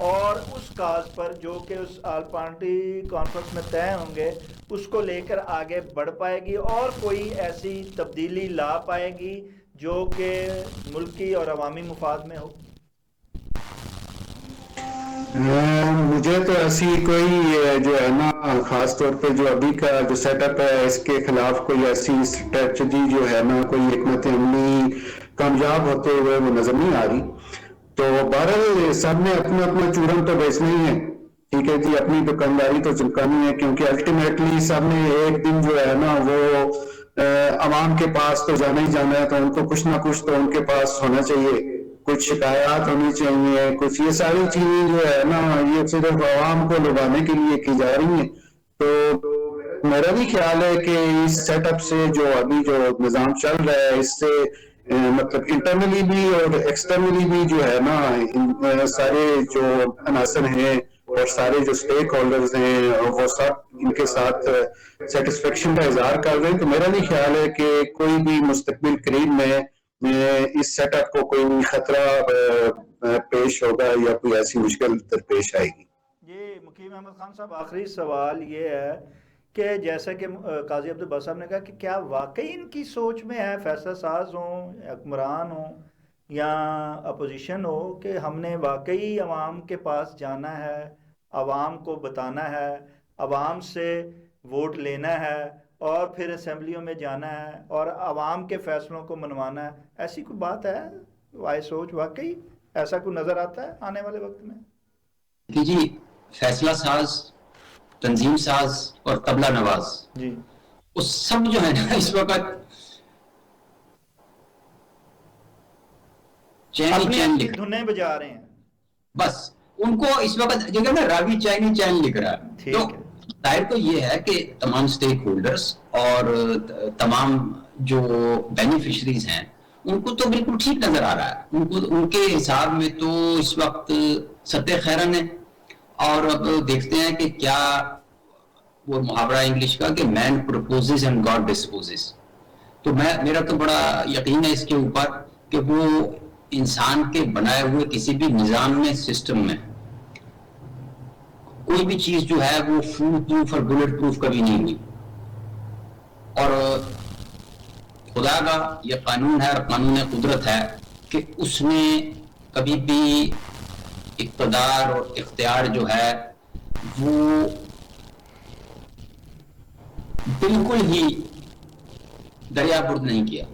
اور اس کاز پر جو کہ اس آل پارٹی کانفرنس میں طے ہوں گے اس کو لے کر آگے بڑھ پائے گی اور کوئی ایسی تبدیلی لا پائے گی جو کہ ملکی اور عوامی مفاد میں ہو؟ مجھے تو ایسی کوئی جو ہے نا خاص طور پہ جو ابھی کا جو سیٹ اپ ہے اس کے خلاف کوئی ایسی اسٹریٹجی جو ہے نا کوئی حکمت عملی کامیاب ہوتے ہوئے وہ نظر نہیں آ رہی. تو بہرحال سب نے اپنا اپنا چورن تو بیچنا ہی ہے. ٹھیک ہے جی, اپنی دکانداری تو چمکانی ہے کیونکہ الٹیمیٹلی سب نے ایک دن جو ہے نا وہ عوام کے پاس تو جانا ہی جانا ہے, تو ان کو کچھ نہ کچھ تو ان کے پاس ہونا چاہیے, کچھ شکایات ہونی چاہیے, کچھ یہ ساری چیزیں جو ہے نا یہ صرف عوام کو لبانے کے لیے کی جا رہی ہیں. تو میرا بھی خیال ہے کہ اس سیٹ اپ سے جو ابھی جو نظام چل رہا ہے اس سے مطلب انٹرنلی بھی اور ایکسٹرنلی بھی جو ہے نا سارے جو عناصر ہیں اور سارے جو سٹیک ہولڈرز ہیں وہ سب ان کے ساتھ سیٹسفیکشن کا اظہار کر رہے ہیں. تو میرا بھی خیال ہے کہ کوئی بھی مستقبل قریب میں اس سیٹ اپ کو کوئی خطرہ پیش ہوگا یا کوئی ایسی مشکل درپیش آئے گی. جی مکیم احمد خان صاحب, آخری سوال یہ ہے کہ جیسا کہ قاضی عبدالباسط صاحب نے کہا کہ کیا واقعی ان کی سوچ میں ہے, فیصلہ ساز ہوں, حکمران ہوں یا اپوزیشن ہو, کہ ہم نے واقعی عوام کے پاس جانا ہے, عوام کو بتانا ہے, عوام سے ووٹ لینا ہے اور پھر اسمبلیوں میں جانا ہے اور عوام کے فیصلوں کو منوانا ہے؟ ایسی کوئی بات ہے, وائے سوچ واقعی ایسا کوئی نظر آتا ہے آنے والے وقت میں؟ کہ جی فیصلہ ساز, تنظیم ساز اور طبلہ نواز جی وہ سب جو ہے نا اس وقت چینی چین لکھ رہے دھنیں بجا رہے ہیں. بس ان کو اس وقت جو نا راوی چینی چین لکھ رہا ہے. تو ٹھیک ہے. ظاہر تو یہ ہے کہ تمام سٹیک ہولڈرز اور تمام جو بینیفیشریز ہیں ان کو تو بالکل ٹھیک نظر آ رہا ہے. ان کے حساب میں تو اس وقت سطح خیرن ہے. اور اب دیکھتے ہیں کہ کیا وہ محاورہ انگلش کا کہ مین پروپوزز اینڈ گاڈ ڈسپوزز. تو میرا تو بڑا یقین ہے اس کے اوپر کہ وہ انسان کے بنائے ہوئے کسی بھی نظام میں, سسٹم میں کوئی بھی چیز جو ہے وہ فول پروف اور بلٹ پروف کبھی نہیں ہوئی. اور خدا کا یہ قانون ہے اور قانون قدرت ہے کہ اس نے کبھی بھی اقتدار اور اختیار جو ہے وہ بالکل ہی دریا برد نہیں کیا.